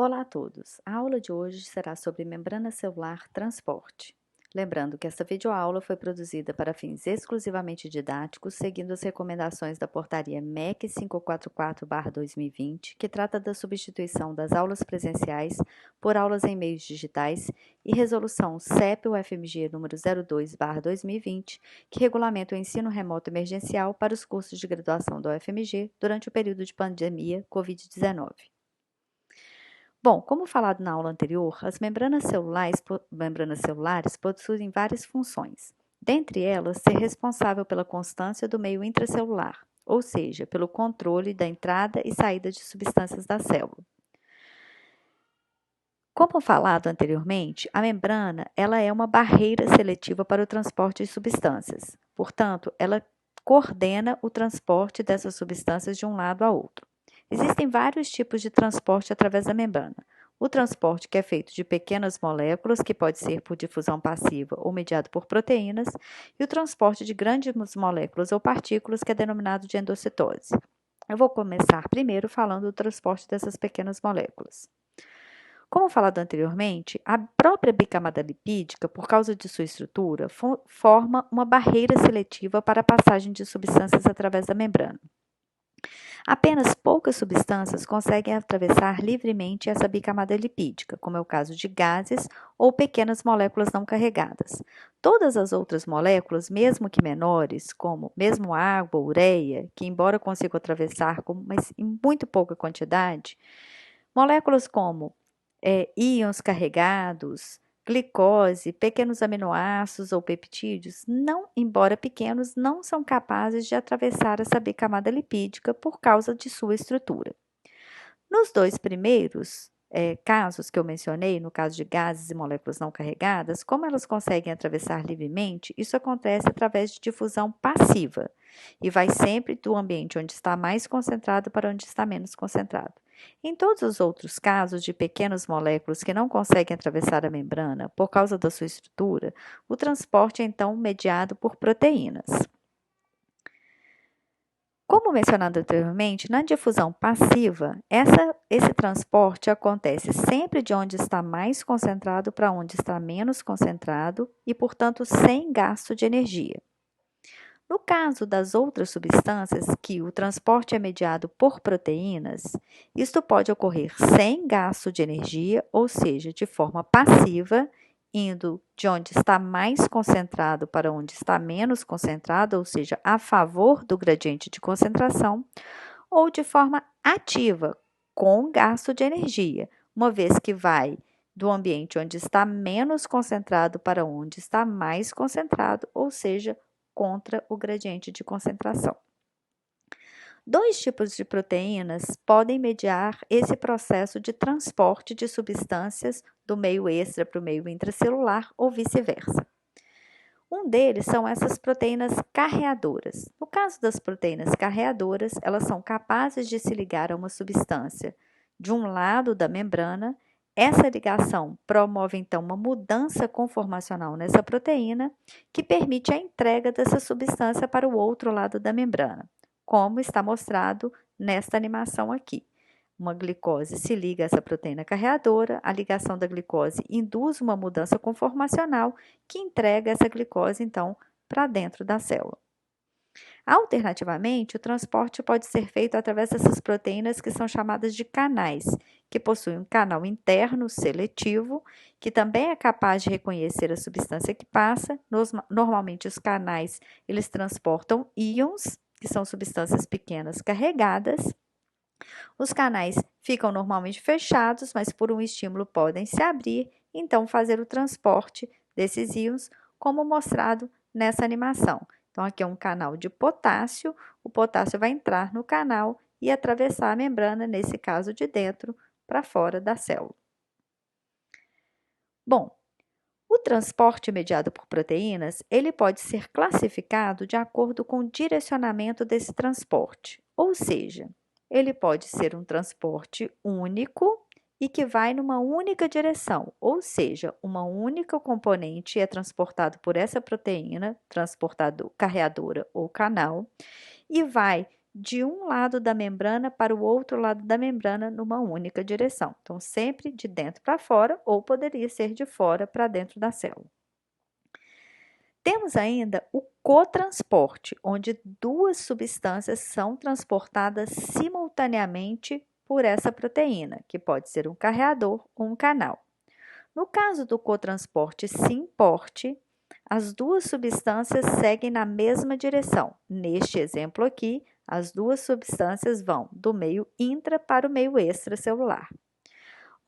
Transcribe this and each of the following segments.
Olá a todos! A aula de hoje será sobre membrana celular transporte. Lembrando que esta videoaula foi produzida para fins exclusivamente didáticos, seguindo as recomendações da Portaria MEC 544/2020, que trata da substituição das aulas presenciais por aulas em meios digitais, e Resolução CEP-UFMG número 02/2020, que regulamenta o ensino remoto emergencial para os cursos de graduação da UFMG durante o período de pandemia Covid-19. Bom, como falado na aula anterior, as membranas celulares possuem várias funções. Dentre elas, ser responsável pela constância do meio intracelular, ou seja, pelo controle da entrada e saída de substâncias da célula. Como falado anteriormente, a membrana ela é uma barreira seletiva para o transporte de substâncias. Portanto, ela coordena o transporte dessas substâncias de um lado a outro. Existem vários tipos de transporte através da membrana. O transporte que é feito de pequenas moléculas, que pode ser por difusão passiva ou mediado por proteínas, e o transporte de grandes moléculas ou partículas, que é denominado de endocitose. Eu vou começar primeiro falando do transporte dessas pequenas moléculas. Como falado anteriormente, a própria bicamada lipídica, por causa de sua estrutura, forma uma barreira seletiva para a passagem de substâncias através da membrana. Apenas poucas substâncias conseguem atravessar livremente essa bicamada lipídica, como é o caso de gases ou pequenas moléculas não carregadas. Todas as outras moléculas, mesmo que menores, como mesmo água, ureia, que embora consigam atravessar, mas em muito pouca quantidade, moléculas como íons carregados, glicose, pequenos aminoácidos ou peptídeos, não, embora pequenos, não são capazes de atravessar essa bicamada lipídica por causa de sua estrutura. Nos dois primeiros casos que eu mencionei, no caso de gases e moléculas não carregadas, como elas conseguem atravessar livremente, isso acontece através de difusão passiva e vai sempre do ambiente onde está mais concentrado para onde está menos concentrado. Em todos os outros casos de pequenas moléculas que não conseguem atravessar a membrana por causa da sua estrutura, o transporte é então mediado por proteínas. Como mencionado anteriormente, na difusão passiva, esse transporte acontece sempre de onde está mais concentrado para onde está menos concentrado e, portanto, sem gasto de energia. No caso das outras substâncias, que o transporte é mediado por proteínas, isto pode ocorrer sem gasto de energia, ou seja, de forma passiva, indo de onde está mais concentrado para onde está menos concentrado, ou seja, a favor do gradiente de concentração, ou de forma ativa, com gasto de energia, uma vez que vai do ambiente onde está menos concentrado para onde está mais concentrado, ou seja, contra o gradiente de concentração. Dois tipos de proteínas podem mediar esse processo de transporte de substâncias do meio extra para o meio intracelular ou vice-versa. Um deles são essas proteínas carreadoras. No caso das proteínas carreadoras, elas são capazes de se ligar a uma substância de um lado da membrana. Essa ligação promove, então, uma mudança conformacional nessa proteína, que permite a entrega dessa substância para o outro lado da membrana, como está mostrado nesta animação aqui. Uma glicose se liga a essa proteína carreadora, a ligação da glicose induz uma mudança conformacional que entrega essa glicose, então, para dentro da célula. Alternativamente, o transporte pode ser feito através dessas proteínas que são chamadas de canais, que possuem um canal interno seletivo, que também é capaz de reconhecer a substância que passa. Normalmente, os canais eles transportam íons, que são substâncias pequenas carregadas. Os canais ficam normalmente fechados, mas por um estímulo podem se abrir, então fazer o transporte desses íons, como mostrado nessa animação. Então, aqui é um canal de potássio, o potássio vai entrar no canal e atravessar a membrana, nesse caso de dentro para fora da célula. Bom, o transporte mediado por proteínas, ele pode ser classificado de acordo com o direcionamento desse transporte, ou seja, ele pode ser um transporte único e que vai numa única direção, ou seja, uma única componente é transportado por essa proteína, transportador, carreadora ou canal, e vai de um lado da membrana para o outro lado da membrana numa única direção. Então, sempre de dentro para fora ou poderia ser de fora para dentro da célula. Temos ainda o cotransporte, onde duas substâncias são transportadas simultaneamente por essa proteína, que pode ser um carreador ou um canal. No caso do cotransporte sim-porte, as duas substâncias seguem na mesma direção. Neste exemplo aqui, as duas substâncias vão do meio intra para o meio extracelular.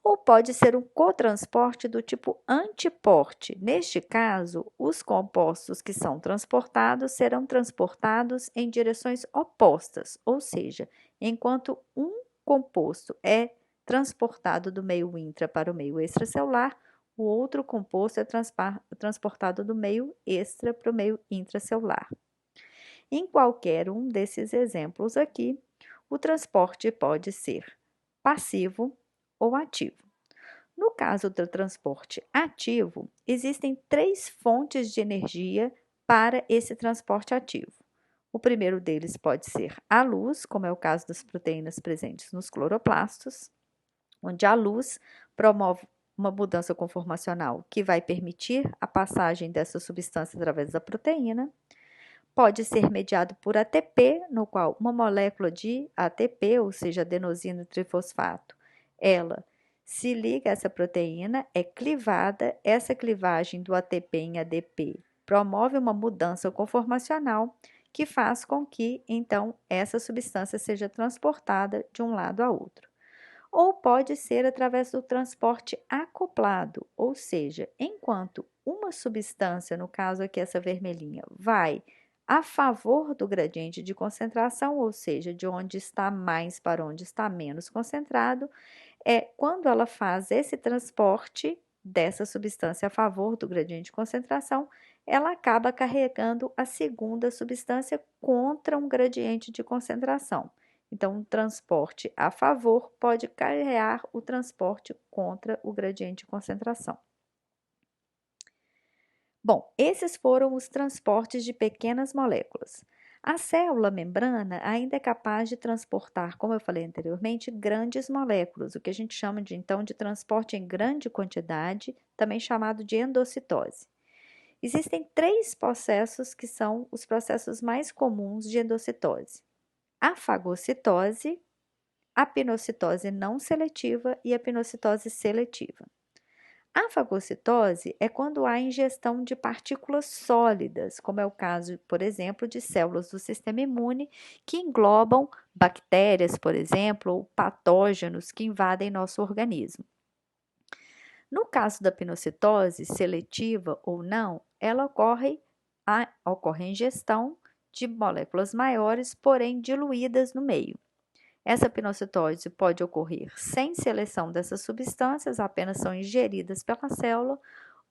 Ou pode ser um cotransporte do tipo antiporte. Neste caso, os compostos que são transportados serão transportados em direções opostas, ou seja, enquanto um composto é transportado do meio intra para o meio extracelular, o outro composto é transportado do meio extra para o meio intracelular. Em qualquer um desses exemplos aqui, o transporte pode ser passivo ou ativo. No caso do transporte ativo, existem 3 fontes de energia para esse transporte ativo. O primeiro deles pode ser a luz, como é o caso das proteínas presentes nos cloroplastos, onde a luz promove uma mudança conformacional que vai permitir a passagem dessa substância através da proteína. Pode ser mediado por ATP, no qual uma molécula de ATP, ou seja, adenosina trifosfato, ela se liga a essa proteína, é clivada, essa clivagem do ATP em ADP promove uma mudança conformacional que faz com que, então, essa substância seja transportada de um lado a outro. Ou pode ser através do transporte acoplado, ou seja, enquanto uma substância, no caso aqui essa vermelhinha, vai a favor do gradiente de concentração, ou seja, de onde está mais para onde está menos concentrado, quando ela faz esse transporte dessa substância a favor do gradiente de concentração, ela acaba carregando a segunda substância contra um gradiente de concentração. Então, o transporte a favor pode carregar o transporte contra o gradiente de concentração. Bom, esses foram os transportes de pequenas moléculas. A célula membrana ainda é capaz de transportar, como eu falei anteriormente, grandes moléculas, o que a gente chama então de transporte em grande quantidade, também chamado de endocitose. Existem 3 processos que são os processos mais comuns de endocitose: a fagocitose, a pinocitose não seletiva e a pinocitose seletiva. A fagocitose é quando há ingestão de partículas sólidas, como é o caso, por exemplo, de células do sistema imune que englobam bactérias, por exemplo, ou patógenos que invadem nosso organismo. No caso da pinocitose, seletiva ou não, ela ocorre a ingestão de moléculas maiores, porém diluídas no meio. Essa pinocitose pode ocorrer sem seleção dessas substâncias, apenas são ingeridas pela célula,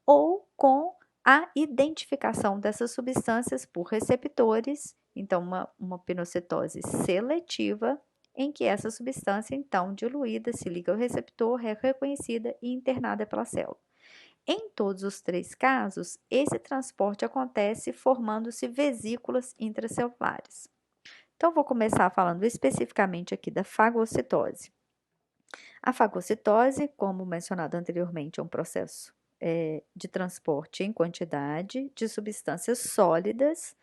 ou com a identificação dessas substâncias por receptores, então uma pinocitose seletiva, em que essa substância, então, diluída, se liga ao receptor, é reconhecida e internada pela célula. Em todos os 3 casos, esse transporte acontece formando-se vesículas intracelulares. Então, vou começar falando especificamente aqui da fagocitose. A fagocitose, como mencionado anteriormente, é um processo de transporte em quantidade de substâncias sólidas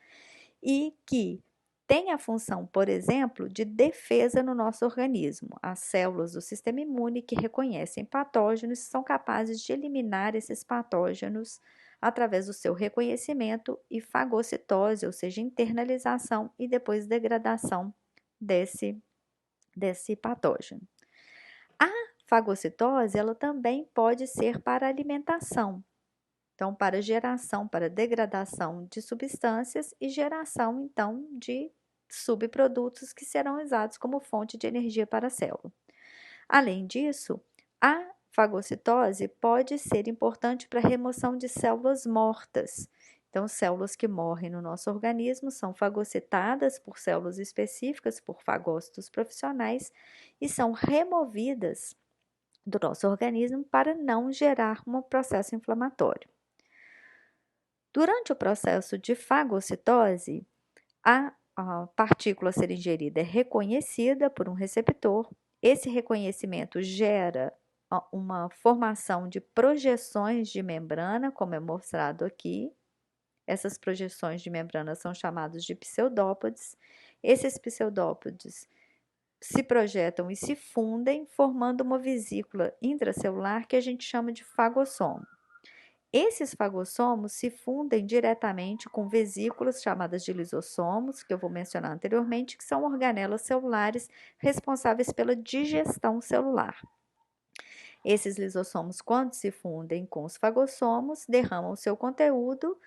e que tem a função, por exemplo, de defesa no nosso organismo. As células do sistema imune que reconhecem patógenos são capazes de eliminar esses patógenos através do seu reconhecimento e fagocitose, ou seja, internalização e depois degradação desse patógeno. A fagocitose, ela também pode ser para alimentação. Então, para geração, para degradação de substâncias e geração, então, de subprodutos que serão usados como fonte de energia para a célula. Além disso, a fagocitose pode ser importante para a remoção de células mortas. Então, células que morrem no nosso organismo são fagocitadas por células específicas, por fagócitos profissionais, e são removidas do nosso organismo para não gerar um processo inflamatório. Durante o processo de fagocitose, a a partícula a ser ingerida é reconhecida por um receptor. Esse reconhecimento gera uma formação de projeções de membrana, como é mostrado aqui. Essas projeções de membrana são chamadas de pseudópodes. Esses pseudópodes se projetam e se fundem, formando uma vesícula intracelular que a gente chama de fagossomo. Esses fagossomos se fundem diretamente com vesículas chamadas de lisossomos, que eu vou mencionar anteriormente, que são organelas celulares responsáveis pela digestão celular. Esses lisossomos, quando se fundem com os fagossomos, derramam o seu conteúdo,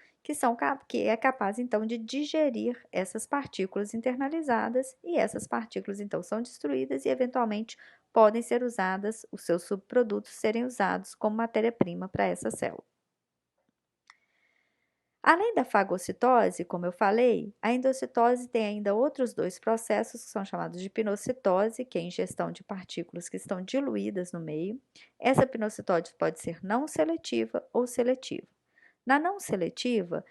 que é capaz então de digerir essas partículas internalizadas, e essas partículas então são destruídas e eventualmente podem ser usadas, os seus subprodutos serem usados como matéria-prima para essa célula. Além da fagocitose, como eu falei, a endocitose tem ainda outros dois processos que são chamados de pinocitose, que é a ingestão de partículas que estão diluídas no meio. Essa pinocitose pode ser não seletiva ou seletiva. Na não seletiva,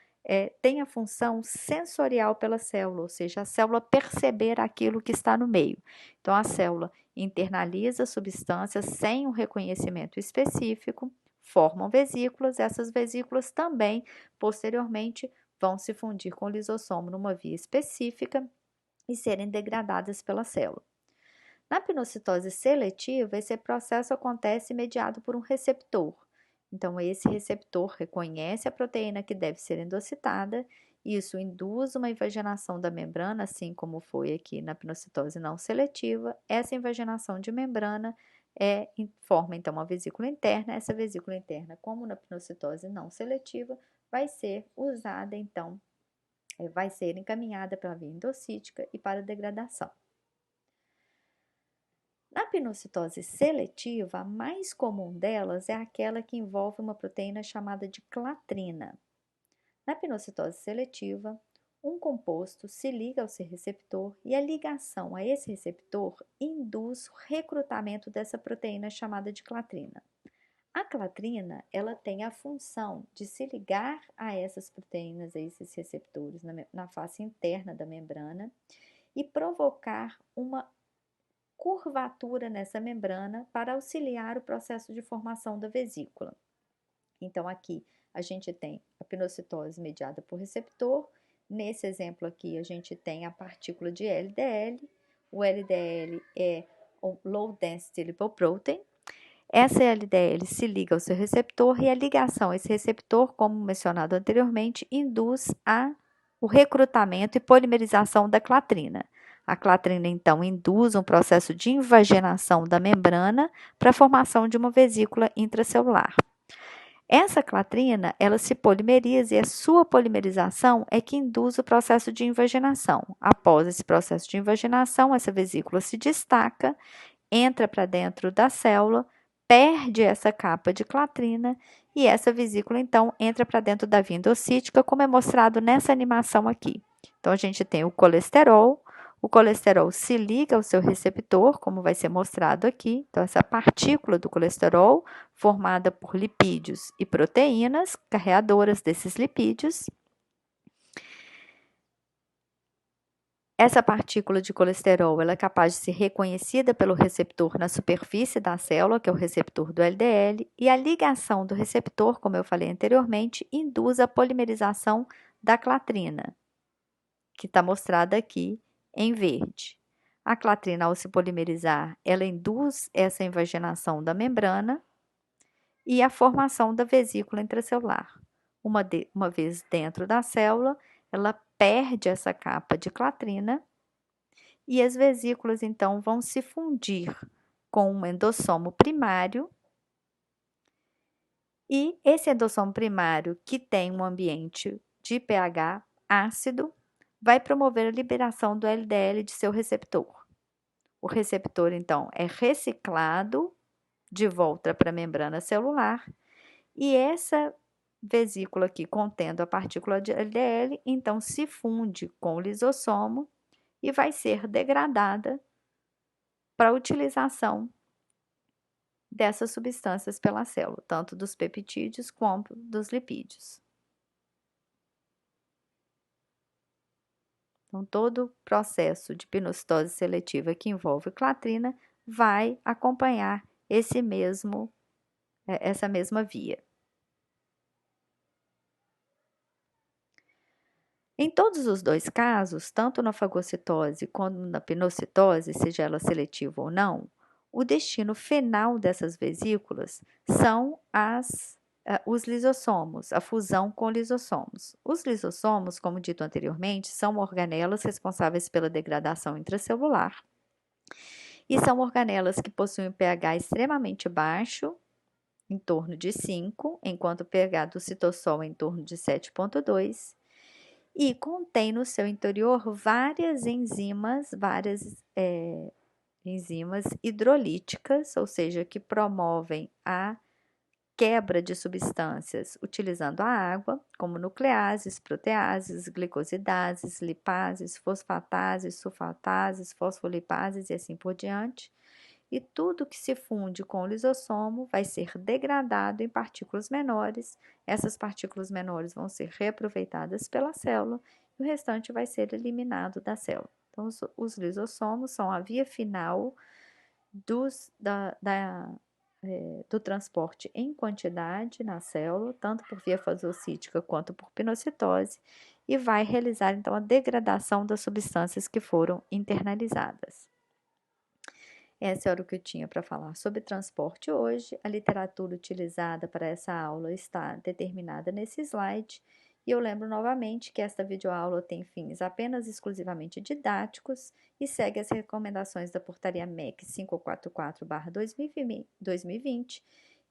tem a função sensorial pela célula, ou seja, a célula perceber aquilo que está no meio. Então, a célula internaliza substâncias sem um reconhecimento específico, formam vesículas, essas vesículas também, posteriormente, vão se fundir com o lisossomo numa via específica e serem degradadas pela célula. Na pinocitose seletiva, esse processo acontece mediado por um receptor. Então, esse receptor reconhece a proteína que deve ser endocitada, e isso induz uma invaginação da membrana, assim como foi aqui na pinocitose não seletiva. Essa invaginação de membrana forma então uma vesícula interna. Essa vesícula interna, como na pinocitose não seletiva, vai ser usada então, vai ser encaminhada pela via endocítica e para degradação. Na pinocitose seletiva, a mais comum delas é aquela que envolve uma proteína chamada de clatrina. Na pinocitose seletiva, um composto se liga ao seu receptor e a ligação a esse receptor induz o recrutamento dessa proteína chamada de clatrina. A clatrina, ela tem a função de se ligar a essas proteínas, a esses receptores na face interna da membrana e provocar uma curvatura nessa membrana para auxiliar o processo de formação da vesícula. Então, aqui a gente tem a pinocitose mediada por receptor. Nesse exemplo aqui, a gente tem a partícula de LDL. O LDL é o Low Density Lipoprotein. Essa LDL se liga ao seu receptor e a ligação a esse receptor, como mencionado anteriormente, induz o recrutamento e polimerização da clatrina. A clatrina, então, induz um processo de invaginação da membrana para a formação de uma vesícula intracelular. Essa clatrina, ela se polimeriza e a sua polimerização é que induz o processo de invaginação. Após esse processo de invaginação, essa vesícula se destaca, entra para dentro da célula, perde essa capa de clatrina e essa vesícula, então, entra para dentro da via endocítica, como é mostrado nessa animação aqui. Então, a gente tem o colesterol se liga ao seu receptor, como vai ser mostrado aqui. Então, essa partícula do colesterol, formada por lipídios e proteínas, carreadoras desses lipídios. Essa partícula de colesterol ela é capaz de ser reconhecida pelo receptor na superfície da célula, que é o receptor do LDL, e a ligação do receptor, como eu falei anteriormente, induz a polimerização da clatrina, que está mostrada aqui em verde. A clatrina, ao se polimerizar, ela induz essa invaginação da membrana e a formação da vesícula intracelular. Uma vez dentro da célula, ela perde essa capa de clatrina e as vesículas, então, vão se fundir com um endossomo primário. E esse endossomo primário, que tem um ambiente de pH ácido, vai promover a liberação do LDL de seu receptor. O receptor, então, é reciclado de volta para a membrana celular e essa vesícula aqui contendo a partícula de LDL, então se funde com o lisossomo e vai ser degradada para a utilização dessas substâncias pela célula, tanto dos peptídeos quanto dos lipídios. Então, todo o processo de pinocitose seletiva que envolve clatrina vai acompanhar essa mesma via. Em todos os dois casos, tanto na fagocitose quanto na pinocitose, seja ela seletiva ou não, o destino final dessas vesículas são os lisossomos, a fusão com lisossomos. Os lisossomos, como dito anteriormente, são organelas responsáveis pela degradação intracelular e são organelas que possuem um pH extremamente baixo, em torno de 5, enquanto o pH do citossol é em torno de 7,2, e contém no seu interior várias enzimas hidrolíticas, ou seja, que promovem a quebra de substâncias utilizando a água, como nucleases, proteases, glicosidases, lipases, fosfatases, sulfatases, fosfolipases e assim por diante. E tudo que se funde com o lisossomo vai ser degradado em partículas menores. Essas partículas menores vão ser reaproveitadas pela célula e o restante vai ser eliminado da célula. Então, os lisossomos são a via final do transporte em quantidade na célula, tanto por via fagocítica quanto por pinocitose, e vai realizar então a degradação das substâncias que foram internalizadas. Essa era o que eu tinha para falar sobre transporte hoje. A literatura utilizada para essa aula está determinada nesse slide. E eu lembro novamente que esta videoaula tem fins apenas exclusivamente didáticos e segue as recomendações da Portaria MEC 544/2020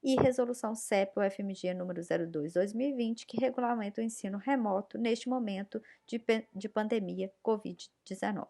e Resolução CEP-UFMG número 02/2020, que regulamenta o ensino remoto neste momento de pandemia Covid-19.